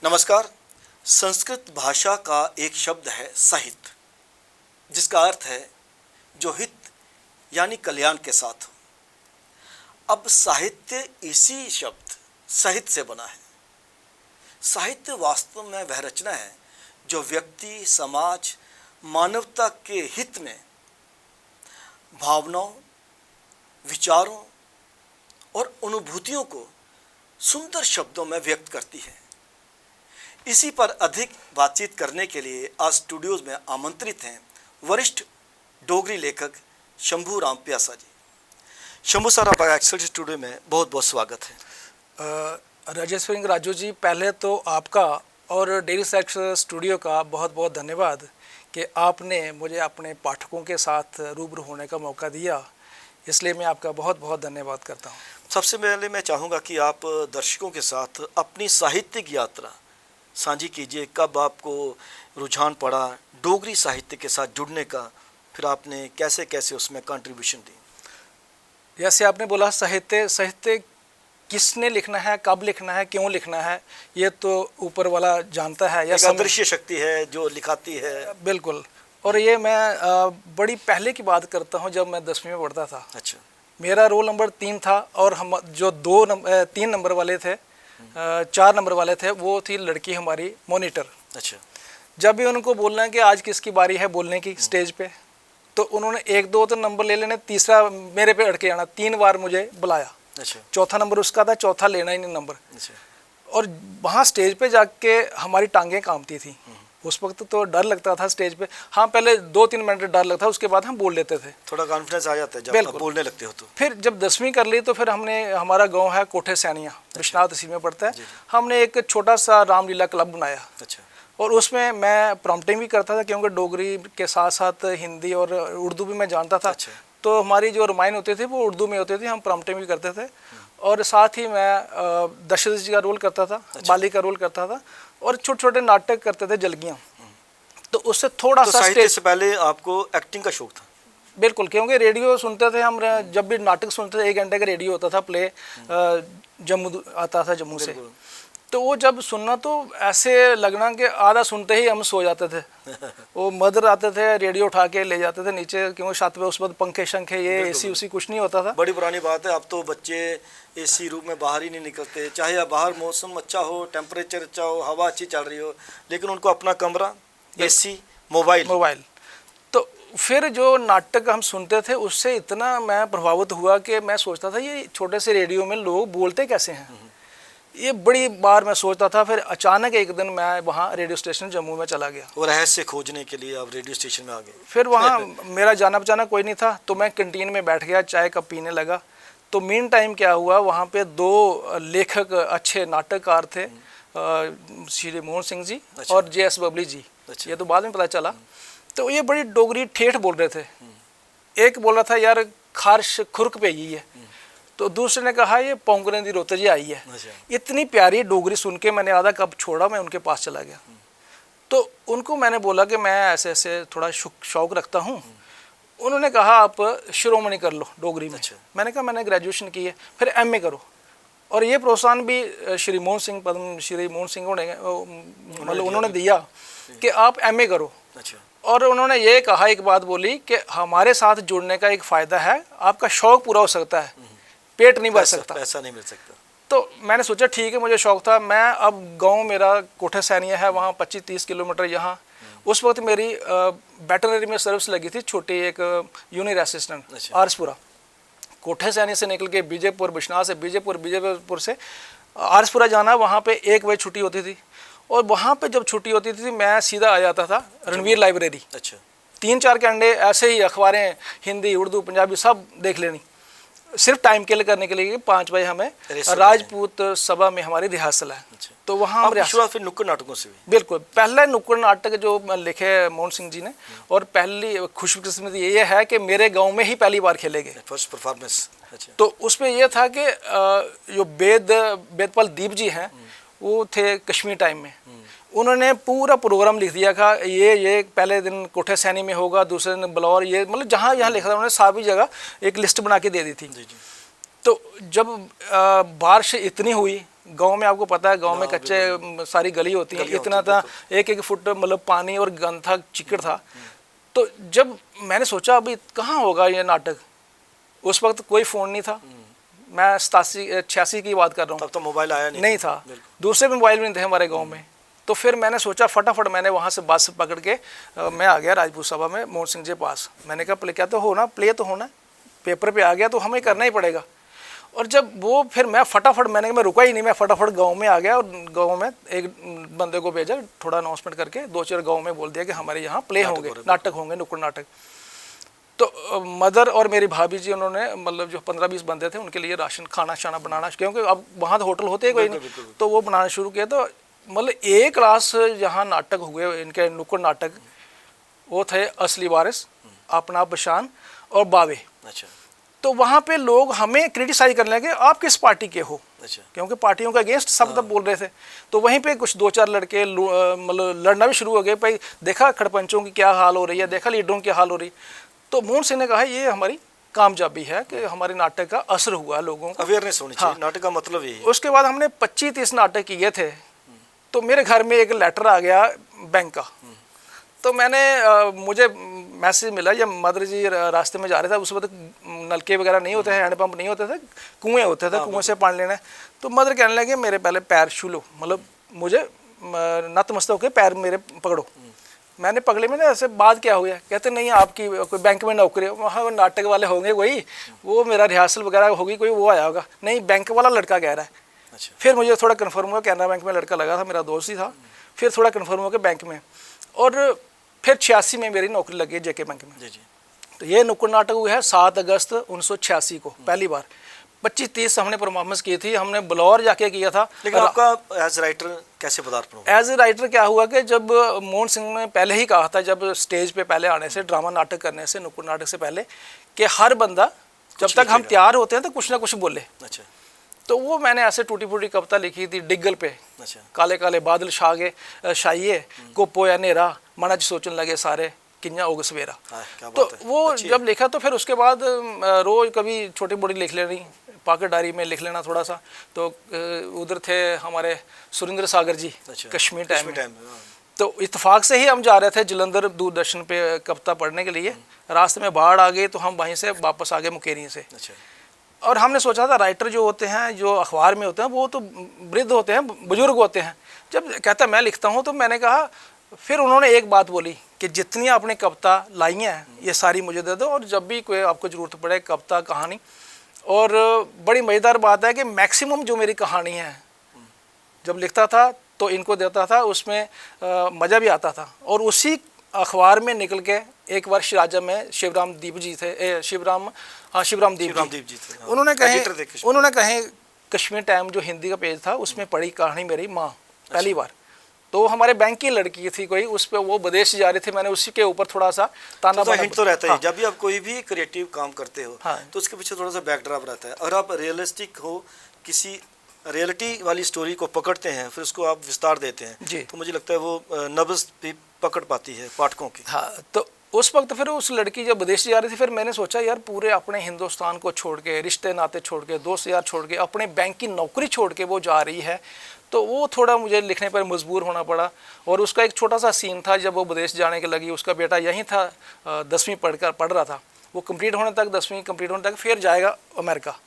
नमस्कार। संस्कृत भाषा का एक शब्द है साहित्य, जिसका अर्थ है जो हित यानी कल्याण के साथ हो। अब साहित्य इसी शब्द सहित से बना है। साहित्य वास्तव में वह रचना है जो व्यक्ति, समाज, मानवता के हित में भावनाओं, विचारों और अनुभूतियों को सुंदर शब्दों में व्यक्त करती है। इसी पर अधिक बातचीत करने के लिए आज स्टूडियोज में आमंत्रित हैं वरिष्ठ डोगरी लेखक शंभू राम प्यासा जी। शंभू सर, आपका एक्सेल स्टूडियो में बहुत बहुत स्वागत है। राजेश्वरी राजू जी, पहले तो आपका और डेली सेक्स स्टूडियो का बहुत बहुत धन्यवाद कि आपने मुझे अपने पाठकों के साथ रूबरू होने का मौका दिया, इसलिए मैं आपका बहुत बहुत धन्यवाद करता हूँ। सबसे पहले मैं चाहूँगा कि आप दर्शकों के साथ अपनी साहित्यिक यात्रा साझी कीजिए। कब आपको रुझान पड़ा डोगरी साहित्य के साथ जुड़ने का, फिर आपने कैसे कैसे उसमें कंट्रीब्यूशन दी? जैसे आपने बोला साहित्य किसने लिखना है, कब लिखना है, क्यों लिखना है, ये तो ऊपर वाला जानता है। या अदृश्य शक्ति है जो लिखाती है। बिल्कुल। और ये मैं बड़ी पहले की बात करता हूँ, जब मैं 10वीं में पढ़ता था। अच्छा। मेरा रोल नंबर 3 था और हम जो 3 नंबर वाले थे, 4 नंबर वाले थे, वो थी लड़की हमारी मॉनिटर। अच्छा। जब भी उनको बोलना है कि आज किसकी बारी है बोलने की स्टेज पे, तो उन्होंने 1 2 तो नंबर ले लेने, तीसरा मेरे पे अड़के आना। 3 बार मुझे बुलाया। अच्छा। चौथा नंबर उसका था, चौथा लेना ही नहीं नंबर। अच्छा। और वहाँ स्टेज पे जाके हमारी टांगें कांपती थी। उस वक्त तो डर लगता था स्टेज पे। हाँ, पहले 2-3 मिनट डर लगता था, उसके बाद हम बोल लेते थे। थोड़ा कॉन्फिडेंस आ जाता है जब आप बोलने लगते हो तो। फिर जब 10वीं कर ली तो फिर हमने, हमारा गांव है कोठे सैनिया, बिश्नाथ तहसील में पड़ता है, हमने एक छोटा सा रामलीला क्लब बनाया। अच्छा। और उसमें मैं प्रॉम्प्टिंग भी करता था, क्योंकि डोगरी के साथ साथ हिंदी और उर्दू भी मैं जानता था। अच्छा। तो हमारी जो रामायण होते थे वो उर्दू में होते थे, हम प्रॉम्प्टिंग भी करते थे। और साथ ही मैं दशरथ जी का रोल करता था। अच्छा। बाली का रोल करता था और छोटे छोटे नाटक करते थे, जलगियाँ। तो उससे थोड़ा सा साहित्य से पहले आपको एक्टिंग का शौक था? बिल्कुल, क्योंकि रेडियो सुनते थे हम। जब भी नाटक सुनते थे, 1 घंटे का रेडियो होता था, प्ले जम्मू आता था, जम्मू से। तो वो जब सुनना तो ऐसे लगना कि आधा सुनते ही हम सो जाते थे। वो मदर आते थे, रेडियो उठा के ले जाते थे नीचे, क्योंकि छत पे उस वक्त पंखे शंखे ये एसी उसी कुछ नहीं होता था। बड़ी पुरानी बात है। अब तो बच्चे एसी रूम में बाहर ही नहीं निकलते, चाहे बाहर मौसम अच्छा हो, टेम्परेचर अच्छा हो, हवा अच्छी चल रही हो, लेकिन उनको अपना कमरा, एसी, मोबाइल। तो फिर जो नाटक हम सुनते थे उससे इतना मैं प्रभावित हुआ कि मैं सोचता था ये छोटे से रेडियो में लोग बोलते कैसे हैं। ये बड़ी बार मैं सोचता था। फिर अचानक एक दिन मैं वहाँ रेडियो स्टेशन जम्मू में चला गया। और रहस्य खोजने के लिए आप रेडियो स्टेशन में आ गए। फिर वहाँ मेरा जाना पहचाना कोई नहीं था, तो मैं कैंटीन में बैठ गया, चाय कप पीने लगा। तो मीन टाइम क्या हुआ, वहाँ पे 2 लेखक अच्छे नाटककार थे, श्री मोहन सिंह जी। अच्छा। और JS बबली जी। अच्छा। ये तो बाद में पता चला। तो ये बड़ी डोगरी ठेठ बोल रहे थे। एक बोल रहा था यार खारश खुरक पे ही है, तो दूसरे ने कहा ये पौंगने दी रोते जी आई है। अच्छा। इतनी प्यारी डोगरी सुन के मैंने आधा कप छोड़ा, मैं उनके पास चला गया। तो उनको मैंने बोला कि मैं ऐसे ऐसे थोड़ा शौक रखता हूँ। उन्होंने कहा आप शिरोमणि कर लो डोगरी में। अच्छा। मैंने कहा मैंने ग्रेजुएशन की है, फिर MA करो। और ये प्रोत्साहन भी श्री मोहन सिंह, पद्म श्री मोहन सिंह मतलब उन्होंने दिया कि आप MA करो। अच्छा। और उन्होंने ये कहा, एक बात बोली कि हमारे साथ जुड़ने का एक फ़ायदा है, आपका शौक पूरा हो सकता है, पेट नहीं भर सकता, पैसा नहीं मिल सकता। तो मैंने सोचा ठीक है, मुझे शौक था। मैं अब गांव मेरा कोठे सैनिया है, वहाँ 25-30 किलोमीटर यहाँ। उस वक्त मेरी वेटरनरी में सर्विस लगी थी, छोटी एक यूनिट असिस्टेंट। आरसपुरा कोठे सैनिया से निकल के बीजेपुर, बिश्नाथ से बीजेपुर से आरसपुरा जाना, वहाँ पे 1 बजे छुट्टी होती थी। और वहाँ पे जब छुट्टी होती थी मैं सीधा आ जाता था रणवीर लाइब्रेरी। अच्छा। 3-4 घंटे ऐसे ही अखबारें हिंदी, उर्दू, पंजाबी सब देख लेनी, सिर्फ टाइम किल करने के लिए। 5 बजे हमें राजपूत सभा में हमारी रिहर्सल है। अच्छा। तो वहाँ हम शुरुआत फिर नुक्कड़ नाटकों से भी? बिल्कुल, पहले नुक्कड़ नाटक जो लिखे मोहन सिंह जी ने। और पहली खुशकिस्मती ये है कि मेरे गांव में ही पहली बार खेले गए, फर्स्ट परफॉर्मेंस। अच्छा। तो उसमें यह था कि जो वेदपाल दीप जी हैं, वो थे कश्मीर टाइम में। उन्होंने पूरा प्रोग्राम लिख दिया था, ये पहले दिन कोठे सैनी में होगा, दूसरे दिन बलौर, ये मतलब जहाँ जहाँ लिखा था उन्होंने सभी जगह एक लिस्ट बना के दे दी थी। तो जब बारिश इतनी हुई, गांव में आपको पता है, गांव में कच्चे सारी गली होती है, इतना था 1-1 फुट मतलब पानी और गंद था, चिकड़ था। तो जब मैंने सोचा अभी कहाँ होगा ये नाटक, उस वक्त कोई फ़ोन नहीं था, मैं 87-86 की बात कर रहा हूँ, तब तो मोबाइल आया नहीं था, दूसरे मोबाइल भी नहीं थे हमारे गाँव में। तो फिर मैंने सोचा फटाफट मैंने वहाँ से बस पकड़ के मैं आ गया राजपूत सभा में मोहन सिंह जी पास। मैंने कहा प्ले क्या तो होना, प्ले तो होना, पेपर पे आ गया तो हमें करना ही पड़ेगा। और जब वो फिर मैं रुका ही नहीं, मैं फटाफट गांव में आ गया और गांव में एक बंदे को भेजा, थोड़ा अनाउंसमेंट करके 2-4 गांव में बोल दिया कि हमारे यहाँ प्ले होंगे, नाटक होंगे, नुक्कड़ नाटक। तो मदर और मेरी भाभी जी उन्होंने मतलब जो 15-20 बंदे थे उनके लिए राशन खाना शाना बनाना, क्योंकि अब वहाँ तो होटल होते ही कोई नहीं, तो वो बनाना शुरू किया। तो मतलब 1 क्लास जहाँ नाटक हुए इनके नुक्कड़ नाटक, वो थे असली वारिस, अपना पहचान और बावे। अच्छा। तो वहाँ पे लोग हमें क्रिटिसाइज करने लगे, आप किस पार्टी के हो? अच्छा। क्योंकि पार्टियों के अगेंस्ट सब तब बोल रहे थे। तो वहीं पे कुछ 2-4 लड़के मतलब लड़ना भी शुरू हो गए, भाई देखा खड़पंचों की क्या हाल हो रही है, देखा लीडरों की हाल हो रही। तो मोहन सिंह ने कहा ये हमारी कामयाबी है कि हमारे नाटक का असर हुआ, लोगों को अवेयरनेस होनी चाहिए। नाटक का मतलब यही है। उसके बाद हमने 25-30 नाटक किए थे। तो मेरे घर में एक लेटर आ गया बैंक का। तो मुझे मैसेज मिला, या मदर जी रास्ते में जा रहे थे, उस वक्त नलके वगैरह नहीं होते हैं, हैंडपंप नहीं होते थे, कुएं होते थे, कुएं से पानी लेना है। तो मदर कहने लगे मेरे पहले पैर छू लो, मतलब मुझे नतमस्तक होकर पैर मेरे पकड़ो। मैंने पकड़े, मैंने ऐसे बात क्या हो गया? कहते नहीं आपकी कोई बैंक में नौकरी है, वहाँ नाटक वाले होंगे कोई, वो मेरा रिहर्सल वगैरह होगी कोई, वो आया होगा। नहीं, बैंक वाला लड़का कह रहा है। अच्छा। फिर मुझे थोड़ा कन्फर्म हुआ, कैनरा बैंक में लड़का लगा था, मेरा दोस्त ही था। फिर थोड़ा कन्फर्म हुआ कि बैंक में, और फिर 86 में मेरी नौकरी लगी जेके बैंक में। जी जी। तो ये नुक्कड़ नाटक हुआ है 7 अगस्त 1986 को पहली बार। 25-30 हमने परफॉर्मेंस की थी, हमने ब्लौर जाके किया था। लेकिन आपका एज राइटर कैसे पदार्पण हुआ? एज ए राइटर क्या हुआ कि जब मोहन सिंह ने पहले ही कहा था, जब स्टेज पे पहले आने से, ड्रामा नाटक करने से, नुक्कड़ नाटक से पहले, कि हर बंदा जब तक हम तैयार होते हैं तो कुछ ना कुछ बोले। अच्छा। तो वो मैंने ऐसे टूटी फूटी कविता लिखी थी डिग्गल पे। अच्छा। काले काले बादल छाइए को पोया नेरा, मना च सोचने लगे सारे किन्या ओग सवेरा। तो वो जब लिखा तो फिर उसके बाद रोज कभी छोटी मोटी लिख लेनी, पॉकेट डायरी में लिख लेना थोड़ा सा। तो उधर थे हमारे सुरेंद्र सागर जी। अच्छा। कश्मीर टाइम में। तो इत्तेफाक से ही हम जा रहे थे जलंधर दूरदर्शन पे कविता पढ़ने के लिए। रास्ते में बाढ़ आ गई तो हम वहीं से वापस आ गए मुकेरियों से। अच्छा। और हमने सोचा था राइटर जो होते हैं, जो अखबार में होते हैं, वो तो वृद्ध होते हैं, बुजुर्ग होते हैं। जब कहता मैं लिखता हूँ, तो मैंने कहा, फिर उन्होंने एक बात बोली कि जितनी आपने कविता लाई हैं ये सारी मुझे दे दो, और जब भी कोई आपको ज़रूरत पड़े कविता कहानी। और बड़ी मज़ेदार बात है कि मैक्सिमम जो मेरी कहानी है जब लिखता था तो इनको देता था, उसमें मज़ा भी आता था। और उसी अखबार में निकल के एक बार शिराजा में शिवराम दीप जी थे, शिवराम दीप जी थे। उन्होंने कहे कश्मीर टाइम जो हिंदी का पेज था उसमें पढ़ी कहानी मेरी माँ पहली बार। तो हमारे बैंक की लड़की थी कोई, उस पर वो विदेश जा रही थी, मैंने उसी के ऊपर थोड़ा सा ताना तो हिंट तो रहता है। जब भी आप कोई भी क्रिएटिव काम करते हो तो उसके पीछे थोड़ा सा बैकड्रॉप रहता है। अगर आप रियलिस्टिक हो, किसी रियलिटी वाली स्टोरी को पकड़ते हैं, फिर उसको आप विस्तार देते हैं, तो मुझे लगता है वो नब्ज़ भी पकड़ पाती है पाठकों की। हाँ, तो उस वक्त फिर उस लड़की जब विदेश जा रही थी, फिर मैंने सोचा यार पूरे अपने हिंदुस्तान को छोड़ के, रिश्ते नाते छोड़ के, दोस्त यार छोड़ के, अपने बैंक की नौकरी छोड़ के वो जा रही है। तो वो थोड़ा मुझे लिखने पर मजबूर होना पड़ा। और उसका एक छोटा सा सीन था, जब वो विदेश जाने के लगी, उसका बेटा यहीं था, 10वीं पढ़ रहा था, वो कंप्लीट होने तक, 10वीं कंप्लीट होने तक फिर जाएगा अमेरिका।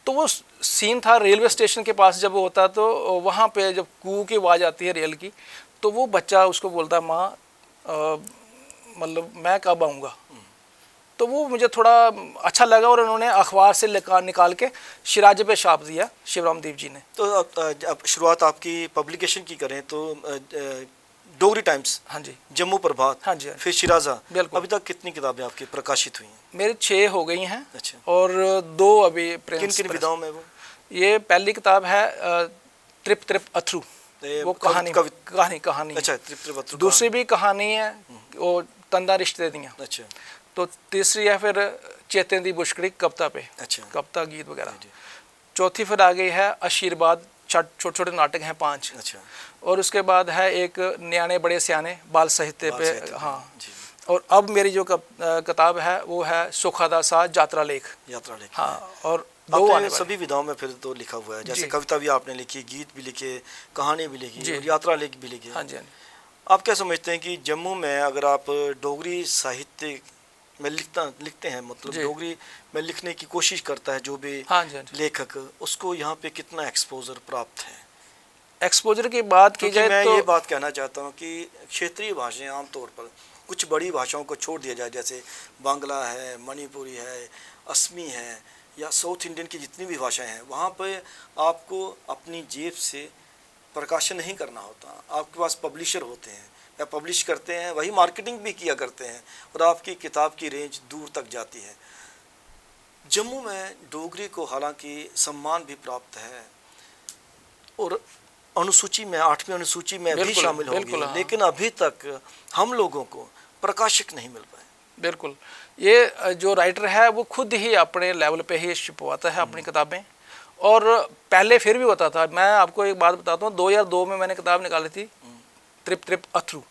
तो वो सीन था रेलवे स्टेशन के पास जब वो होता, तो वहाँ पे जब कू की आवाज़ आती है रेल की, तो वो बच्चा उसको बोलता माँ मतलब मैं कब आऊँगा। तो वो मुझे थोड़ा अच्छा लगा और उन्होंने अखबार से निकाल के शिराजे पे छाप दिया शिवराम दीप जी ने। तो अब शुरुआत आपकी पब्लिकेशन की करें तो डोगरी टाइम्स, हाँ जी, जम्मू प्रभात, हाँ जी, फिर शिराजा, बिल्कुल। अभी तक कितनी किताबें आपकी प्रकाशित हुई हैं? मेरी 6 हो गई हैं। अच्छा। और 2 अभी किन किन विधाओं में? वो ये पहली किताब है ट्रिप ट्रिप अथरू, वो कहानी। अच्छा, ट्रिप ट्रिप अथरू। दूसरी भी कहानी है, वो तंदा रिश्ते दियाँ। अच्छा। तो तीसरी है फिर चेतन दी बुशकड़ी कविता पे। अच्छा। कविता गीत वगैरह। चौथी फिर आ गई है आशीर्वाद, छोटे छोटे नाटक हैं 5। अच्छा। और उसके बाद है एक न्याणे बड़े सियाने बाल साहित्य पे। हाँ। और अब मेरी जो किताब है वो है सुखादा सा यात्रा लेख। यात्रा लेख। हाँ। और दो आने आपने वाले। सभी विधाओं में फिर तो लिखा हुआ है, जैसे जी। कविता भी आपने लिखी, गीत भी लिखे, कहानी भी लिखी जी। और यात्रा लेख भी लिखी। हाँ जी, हाँ जी। आप क्या समझते हैं कि जम्मू में अगर आप डोगरी साहित्य में लिखते हैं, मतलब जी। डोगरी में लिखने की कोशिश करता है जो भी हाँ जी, हाँ जी। लेखक, उसको यहाँ पे कितना एक्सपोजर प्राप्त है? एक्सपोजर की बात की क्योंकि जाए मैं तो ये बात कहना चाहता हूँ कि क्षेत्रीय भाषाएं आमतौर पर कुछ बड़ी भाषाओं को छोड़ दिया जाए, जैसे बांग्ला है, मणिपुरी है, असमी है, या साउथ इंडियन की जितनी भी भाषाएं हैं, वहाँ पे आपको अपनी जेब से प्रकाशन नहीं करना होता, आपके पास पब्लिशर होते हैं या पब्लिश करते हैं, वही मार्केटिंग भी किया करते हैं और आपकी किताब की रेंज दूर तक जाती है। जम्मू में डोगरी को हालांकि सम्मान भी प्राप्त है और अनुसूची में 8वीं अनुसूची में भी बिल्कुल, शामिल हो बिल्कुल, गई, हाँ। लेकिन अभी तक हम लोगों को प्रकाशक नहीं मिल पाए। बिल्कुल, ये जो राइटर है वो खुद ही अपने लेवल पे ही छपवाता है अपनी किताबें, और पहले फिर भी होता था। मैं आपको एक बात बताता हूँ, 2002 में मैंने किताब निकाली थी ट्रिप ट्रिप अथरू,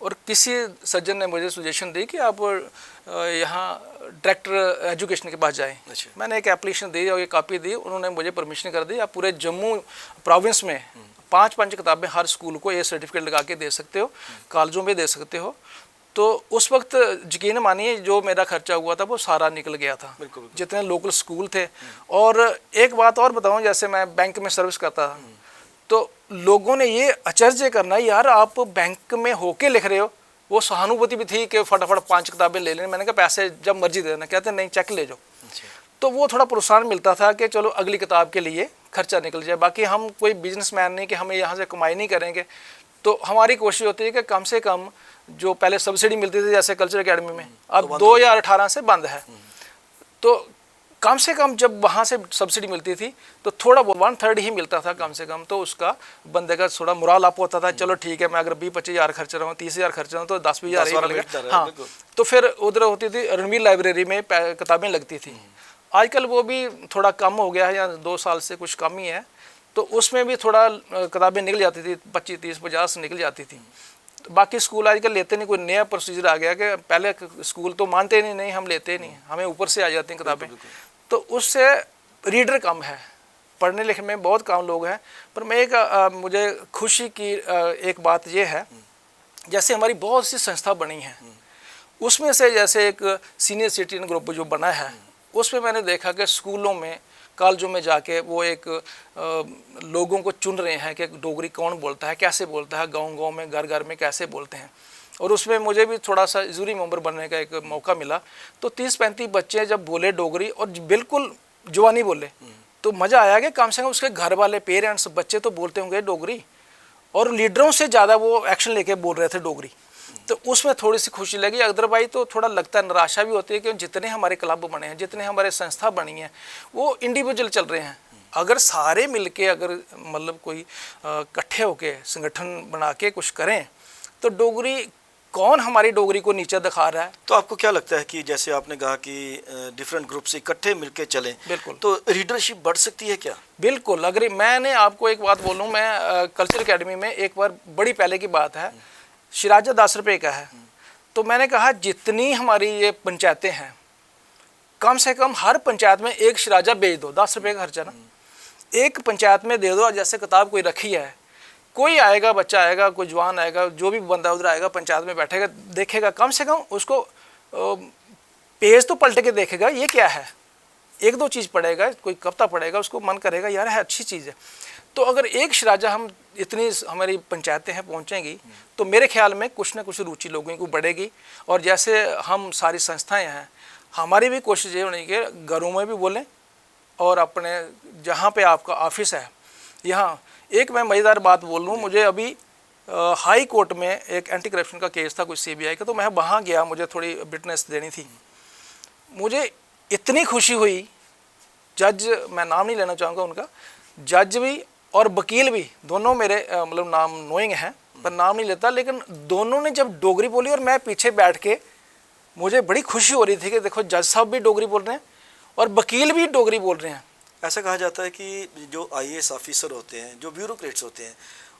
और किसी सज्जन ने मुझे सजेशन दी कि आप यहाँ डायरेक्टर एजुकेशन के पास जाएं। अच्छा। मैंने एक एप्लीकेशन दी और ये कॉपी दी, उन्होंने मुझे परमिशन कर दी, आप पूरे जम्मू प्रोविंस में 5-5 किताबें हर स्कूल को ये सर्टिफिकेट लगा के दे सकते हो, कॉलेजों में दे सकते हो। तो उस वक्त यकीन मानिए जो मेरा खर्चा हुआ था वो सारा निकल गया था, बिल्कुल। जितने लोकल स्कूल थे। और एक बात और बताऊं, जैसे मैं बैंक में सर्विस करता था, तो लोगों ने ये आश्चर्य करना, यार आप बैंक में होके लिख रहे हो। वो सहानुभूति भी थी कि फटाफट 5 किताबें ले लें। मैंने कहा पैसे जब मर्जी दे देना, कहते नहीं चेक ले जाओ। तो वो थोड़ा प्रोत्साहन मिलता था कि चलो अगली किताब के लिए खर्चा निकल जाए। बाकी हम कोई बिजनेसमैन नहीं कि हमें यहाँ से कमाई नहीं करेंगे, तो हमारी कोशिश होती है कि कम से कम जो पहले सब्सिडी मिलती थी जैसे कल्चर एकेडमी में, अब 2018 से बंद है, तो कम से कम जब वहाँ से सब्सिडी मिलती थी तो थोड़ा बहुत 1/3 ही मिलता था कम से कम, तो उसका बंदे का थोड़ा मुराल अप होता था। चलो ठीक है, मैं अगर 20-25 हज़ार खर्च रहा हूँ, 30 हज़ार खर्च रहा हूँ, तो 10-20 हज़ार ही मिलेगा। हाँ, तो फिर उधर होती थी रणवीर लाइब्रेरी में किताबें लगती थी। आजकल वो भी थोड़ा कम हो गया है, या 2 साल से कुछ कम ही है, तो उसमें भी थोड़ा किताबें निकल जाती थी, 25, 30, 50 निकल जाती थी। तो बाकी स्कूल आजकल लेते नहीं, कोई नया प्रोसीजर आ गया कि पहले स्कूल तो मानते नहीं हम लेते नहीं, हमें ऊपर से आ जाती हैं किताबें। तो उससे रीडर कम है, पढ़ने लिखने में बहुत कम लोग हैं। पर मैं एक मुझे खुशी की एक बात ये है, जैसे हमारी बहुत सी संस्था बनी हैं, उसमें से जैसे एक सीनियर सिटीजन ग्रुप जो बना है, उसमें मैंने देखा कि स्कूलों में, कॉलेजों में जाके वो एक लोगों को चुन रहे हैं कि डोगरी कौन बोलता है, कैसे बोलता है, गांव-गांव में, घर-घर में कैसे बोलते हैं। और उसमें मुझे भी थोड़ा सा जूरी मेंबर बनने का एक मौका मिला। तो 30-35 बच्चे जब बोले डोगरी, और बिल्कुल जुबानी बोले, तो मज़ा आया कि कम से कम उसके घर वाले, पेरेंट्स, बच्चे तो बोलते होंगे डोगरी, और लीडरों से ज़्यादा वो एक्शन लेके बोल रहे थे डोगरी। तो उसमें थोड़ी सी खुशी लगी। अदरवाइज तो थोड़ा लगता है, निराशा भी होती है कि जितने हमारे क्लब बने हैं, जितने हमारे संस्था बनी हैं, वो इंडिविजुअल चल रहे हैं। अगर सारे मिलके, अगर मतलब कोई इकट्ठे होके संगठन बना के कुछ करें, तो डोगरी, कौन हमारी डोगरी को नीचे दिखा रहा है? तो आपको क्या लगता है कि जैसे आपने कहा कि डिफरेंट ग्रुप से इकट्ठे मिलके चलें, बिल्कुल, तो रीडरशिप बढ़ सकती है क्या? बिल्कुल। अगर मैंने आपको एक बात बोलूँ, मैं कल्चर एकेडमी में एक बार, बड़ी पहले की बात है, शिराजा 10 रुपये का है, तो मैंने कहा जितनी हमारी ये पंचायतें हैं, कम से कम हर पंचायत में एक शिराजा बेच दो, 10 रुपये का खर्चा ना, एक पंचायत में दे दो। जैसे किताब कोई रखी है, कोई आएगा, बच्चा आएगा, कोई जवान आएगा, जो भी बंदा उधर आएगा, पंचायत में बैठेगा, देखेगा, कम से कम उसको पेज तो पलट के देखेगा, ये क्या है, 1-2 चीज़ पढ़ेगा, कोई कविता पढ़ेगा, उसको मन करेगा यार है, अच्छी चीज़ है। तो अगर एक शिराजा हम, इतनी हमारी पंचायतें हैं, पहुंचेंगी, तो मेरे ख्याल में कुछ ना कुछ रुचि लोगों को बढ़ेगी। और जैसे हम सारी संस्थाएं हैं, हमारी भी कोशिश ये होनी कि घरों में भी बोलें, और अपने जहाँ पे आपका ऑफिस है, यहाँ एक मैं मज़ेदार बात बोल लूँ, मुझे अभी हाई कोर्ट में एक एंटी करप्शन का केस था, कुछ CBI का, तो मैं वहाँ गया, मुझे थोड़ी विटनेस देनी थी। मुझे इतनी खुशी हुई, जज, मैं नाम नहीं लेना चाहूँगा उनका, जज भी और वकील भी, दोनों मेरे मतलब नाम नोइंग हैं, पर नाम नहीं लेता, लेकिन दोनों ने जब डोगरी बोली और मैं पीछे बैठ के, मुझे बड़ी खुशी हो रही थी कि देखो जज साहब भी डोगरी बोल रहे हैं और वकील भी डोगरी बोल रहे हैं। ऐसा कहा जाता है कि जो IAS ऑफिसर होते हैं, जो ब्यूरोक्रेट्स होते हैं,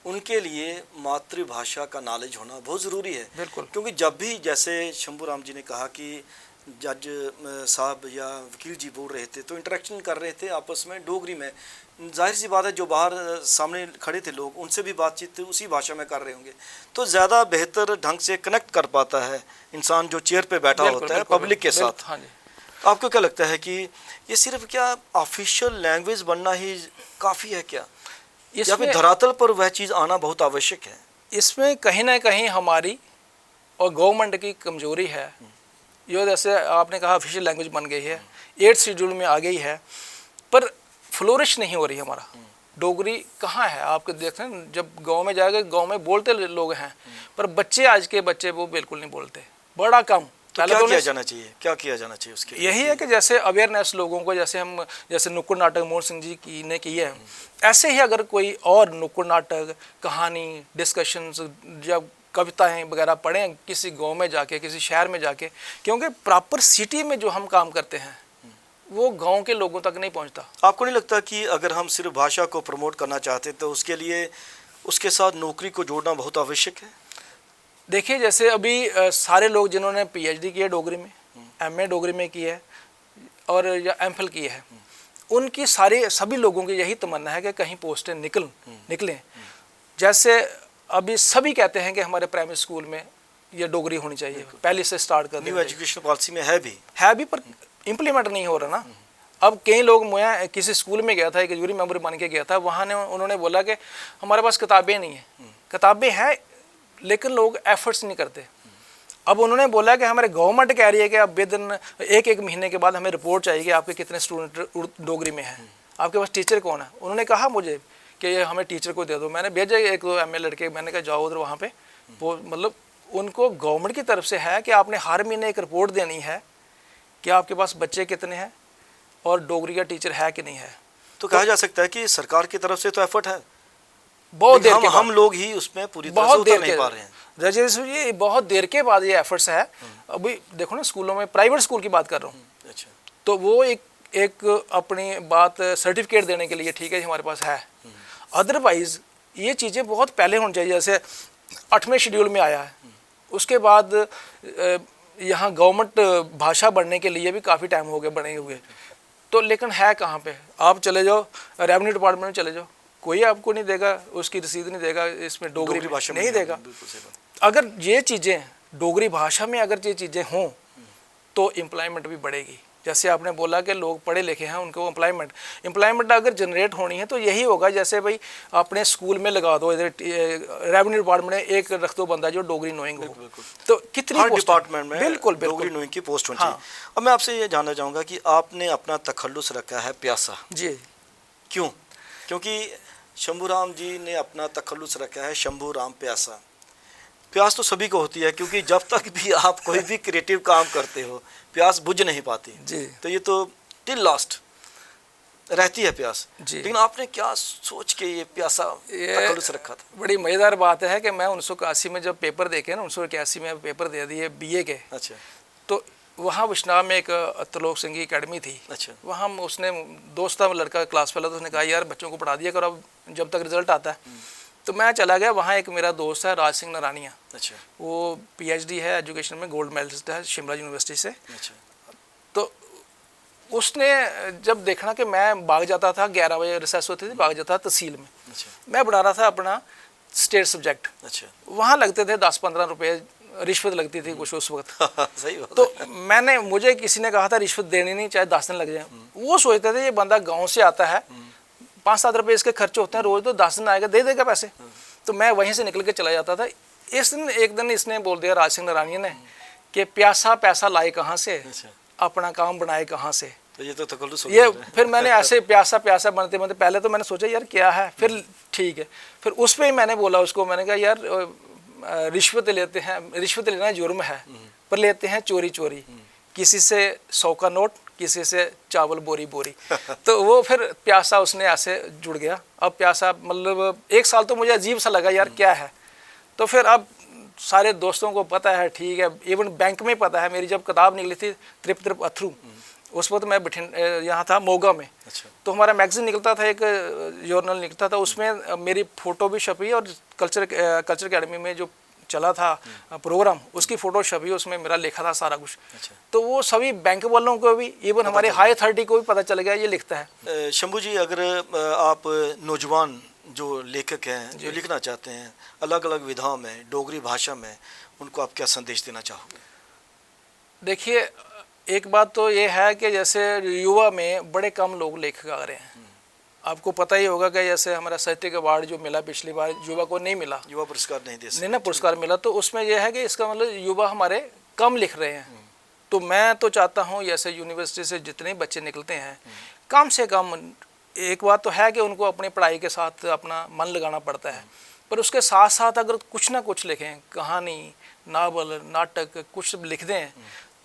उनके लिए मातृभाषा का नॉलेज होना बहुत ज़रूरी है। बिल्कुल। क्योंकि जब भी, जैसे शंभू राम जी ने कहा कि जज साहब या वकील जी बोल रहे थे तो इंटरेक्शन कर रहे थे आपस में डोगरी में। जाहिर सी बात है जो बाहर सामने खड़े थे लोग उनसे भी बातचीत उसी भाषा में कर रहे होंगे, तो ज़्यादा बेहतर ढंग से कनेक्ट कर पाता है इंसान जो चेयर पे बैठा होता है पब्लिक के साथ। हाँ जी। तो आपको क्या लगता है कि ये सिर्फ क्या ऑफिशियल लैंग्वेज बनना ही काफ़ी है क्या, या फिर धरातल पर वह चीज़ आना बहुत आवश्यक है? इसमें कहीं ना कहीं हमारी और गवर्नमेंट की कमजोरी है। जो जैसे आपने कहा ऑफिशियल लैंग्वेज बन गई है, 8th शेड्यूल में आ गई है, पर फ्लोरिश नहीं हो रही हमारा। डोगरी कहाँ है? आपको देखते हैं जब गांव में जाएगा, गांव में बोलते लोग हैं, पर बच्चे, आज के बच्चे वो बिल्कुल नहीं बोलते, बड़ा कम। तो क्या किया जाना चाहिए, क्या किया जाना चाहिए उसके लिए? यही है कि जैसे अवेयरनेस लोगों को, जैसे नुक्कड़ नाटक मोहन सिंह जी ने की है, ऐसे ही अगर कोई और नुक्कड़ नाटक, कहानी, डिस्कशंस, जब कविताएं वगैरह पढ़ें किसी गांव में जाके, किसी शहर में जाके, क्योंकि प्रॉपर सिटी में जो हम काम करते हैं वो गांव के लोगों तक नहीं पहुंचता। आपको नहीं लगता कि अगर हम सिर्फ भाषा को प्रमोट करना चाहते तो उसके लिए उसके साथ नौकरी को जोड़ना बहुत आवश्यक है? देखिए जैसे अभी सारे लोग जिन्होंने PhD की है डोगरी में, MA डोगरी में की है और या MPhil की है, उनकी सभी लोगों की यही तमन्ना है कि कहीं पोस्टें निकलें। जैसे अभी सभी कहते हैं कि हमारे प्राइमरी स्कूल में ये डोगरी होनी चाहिए, पहले से स्टार्ट कर न्यू एजुकेशन पॉलिसी में है भी, पर इम्प्लीमेंट नहीं हो रहा ना। अब कई लोग, मैं किसी स्कूल में गया था, एक जूरी मेंबर बन के गया था, वहाँ उन्होंने बोला कि हमारे पास किताबें नहीं हैं। किताबें हैं लेकिन लोग एफर्ट्स नहीं करते। अब उन्होंने बोला कि हमारे गवर्नमेंट कह रही है कि अब विदिन एक महीने के बाद हमें रिपोर्ट चाहिए कि आपके कितने स्टूडेंट डोगरी में हैं, आपके पास टीचर कौन है। उन्होंने कहा मुझे कि ये हमें टीचर को दे दो। मैंने भेजा 1-2 MA लड़के, मैंने कहा जाओ उधर, वहाँ पे वो मतलब उनको गवर्नमेंट की तरफ से है कि आपने हर महीने एक रिपोर्ट देनी है कि आपके पास बच्चे कितने हैं और डोगरी का टीचर है कि नहीं है। तो कहा जा सकता है कि सरकार की तरफ से तो एफर्ट है, बहुत देर के हम लोग ही उसमें पूरी तरह से उतर नहीं पा रहे हैं। ये बहुत देर के बाद ये एफर्ट्स है। अभी देखो ना, स्कूलों में, प्राइवेट स्कूल की बात कर रहा हूँ, अच्छा, तो वो एक अपनी बात सर्टिफिकेट देने के लिए ठीक है हमारे पास है, अदरवाइज ये चीज़ें बहुत पहले होनी चाहिए। जैसे 8वें शेड्यूल में आया है, उसके बाद यहाँ गवर्नमेंट भाषा बढ़ने के लिए भी काफ़ी टाइम हो गया बने हुए, तो लेकिन है कहाँ पे? आप चले जाओ रेवेन्यू डिपार्टमेंट में चले जाओ, कोई आपको नहीं देगा, उसकी रसीद नहीं देगा, इसमें डोगरी भाषा नहीं देगा। अगर ये चीज़ें डोगरी भाषा में अगर ये चीज़ें हों तो एम्प्लॉयमेंट भी बढ़ेगी। जैसे आपने बोला कि लोग पढ़े लिखे हैं, उनको एम्प्लॉयमेंट अगर जनरेट होनी है तो यही होगा। जैसे भाई अपने स्कूल में लगा दो, इधर रेवेन्यू डिपार्टमेंट में एक रख दो बंदा जो डोगरी नोइंग हो, तो कितनी डिपार्टमेंट में बिल्कुल डोगरी नोइंग की पोस्ट होनी चाहिए। अब मैं आपसे ये जानना चाहूँगा कि आपने अपना तखल्लुस रखा है प्यासा जी, क्यों? क्योंकि शंभूराम जी ने अपना तखल्लुस रखा है शंभू राम प्यासा। प्यास तो सभी को होती है, क्योंकि जब तक भी आप कोई भी क्रिएटिव काम करते हो प्यास बुझ नहीं पाती जी। तो ये तो टिल लास्ट रहती है प्यास जी। लेकिन आपने क्या सोच के ये प्यासा तखल्लुस रखा था? बड़ी मज़ेदार बात है कि मैं 1981 में जब पेपर देखे ना, 1981 में पेपर दे दिए BA के। अच्छा। तो वहाँ विश्वनाथ में एक त्रिलोक सिंह की अकेडमी थी। अच्छा। वहाँ उसने दोस्त था लड़का क्लास वाला, तो उसने कहा यार बच्चों को पढ़ा दिया करो अब जब तक रिजल्ट आता है। तो मैं चला गया वहाँ। एक मेरा दोस्त है राज सिंह नरानिया, अच्छा, वो PhD है एजुकेशन में, गोल्ड मेडलिस्ट है शिमला यूनिवर्सिटी से। अच्छा। तो उसने जब देखना कि मैं भाग जाता था, 11 बजे रिसेस होती थी, भाग जाता था तहसील में। अच्छा। मैं पढ़ा रहा था अपना स्टेट सब्जेक्ट। अच्छा। वहाँ लगते थे 10-15 रुपये रिश्वत लगती थी कुछ उस वक्त। सही बात। तो मुझे किसी ने कहा था रिश्वत देनी नहीं, चाहे 10 दिन लग जाए। वो सोचते थे ये बंदा गाँव से आता है, 5-7 रुपये इसके खर्च होते हैं रोज, तो 10 दिन आएगा दे देगा पैसे। तो मैं वहीं से निकल के चला जाता था। एक दिन इसने बोल दिया राज सिंह नारायण ने कि प्यासा पैसा लाए कहाँ से, अपना काम बनाए कहाँ से। तो ये तो तखल्लुस हो ये फिर मैंने ऐसे प्यासा प्यासा बनते बनते पहले तो मैंने सोचा यार क्या है, फिर ठीक है, फिर उस पर ही मैंने बोला उसको, मैंने कहा यार रिश्वत लेते हैं, रिश्वत लेना जुर्म है, पर लेते हैं चोरी चोरी, किसी से 100 का नोट, किसी से चावल बोरी बोरी। तो वो फिर प्यासा उसने ऐसे जुड़ गया। अब प्यासा मतलब 1 साल तो मुझे अजीब सा लगा यार क्या है। तो फिर अब सारे दोस्तों को पता है, ठीक है, इवन बैंक में पता है। मेरी जब किताब निकली थी त्रिप त्रिप अथरू, उस वक्त मैं यहाँ था मोगा में। अच्छा। तो हमारा मैगजीन निकलता था, एक जर्नल निकलता था, उसमें मेरी फ़ोटो भी छपी और कल्चर अकेडमी में जो चला था प्रोग्राम, उसकी फ़ोटो छपी, उसमें मेरा लिखा था सारा कुछ। अच्छा। तो वो सभी बैंक वालों को भी, इवन हमारे हाई अथॉरिटी को भी पता चल गया ये लिखता है। शंभू जी, अगर आप नौजवान जो लेखक हैं, जो लिखना चाहते हैं अलग अलग विधाओं में, डोगरी भाषा में, उनको आप क्या संदेश देना चाहोगे? देखिए, एक बात तो ये है कि जैसे युवा में बड़े कम लोग लेखक आ रहे हैं। आपको पता ही होगा कि जैसे हमारा साहित्यिक अवार्ड जो मिला पिछली बार, युवा को नहीं मिला, युवा पुरस्कार नहीं दे सकते, नहीं ना पुरस्कार मिला, तो उसमें यह है कि इसका मतलब युवा हमारे कम लिख रहे हैं। तो मैं तो चाहता हूँ जैसे यूनिवर्सिटी से जितने बच्चे निकलते हैं, कम से कम, एक बात तो है कि उनको अपनी पढ़ाई के साथ अपना मन लगाना पड़ता है, पर उसके साथ साथ अगर कुछ ना कुछ लिखें, कहानी, नावल, नाटक कुछ लिख दें,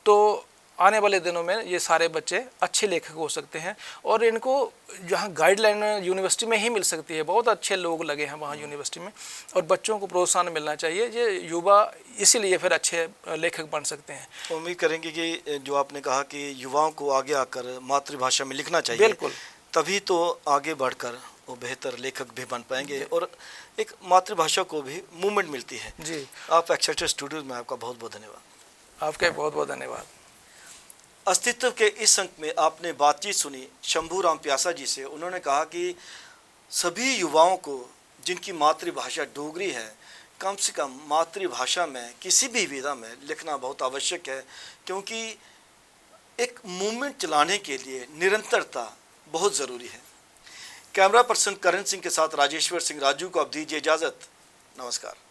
तो आने वाले दिनों में ये सारे बच्चे अच्छे लेखक हो सकते हैं। और इनको जहाँ गाइडलाइन यूनिवर्सिटी में ही मिल सकती है, बहुत अच्छे लोग लगे हैं वहाँ यूनिवर्सिटी में, और बच्चों को प्रोत्साहन मिलना चाहिए। ये युवा इसीलिए फिर अच्छे लेखक बन सकते हैं। उम्मीद करेंगे कि जो आपने कहा कि युवाओं को आगे आकर मातृभाषा में लिखना चाहिए, बिल्कुल, तभी तो आगे बढ़कर वो बेहतर लेखक भी बन पाएंगे और एक मातृभाषा को भी मूवमेंट मिलती है। जी, आप एक्सेटर स्टूडियो में, आपका बहुत बहुत धन्यवाद। आपका बहुत बहुत धन्यवाद। अस्तित्व के इस अंक में आपने बातचीत सुनी शंभू राम प्यासा जी से। उन्होंने कहा कि सभी युवाओं को जिनकी मातृभाषा डोगरी है, कम से कम मातृभाषा में किसी भी विधा में लिखना बहुत आवश्यक है, क्योंकि एक मूवमेंट चलाने के लिए निरंतरता बहुत ज़रूरी है। कैमरा पर्सन करण सिंह के साथ राजेश्वर सिंह राजू को अब दीजिए इजाज़त। नमस्कार।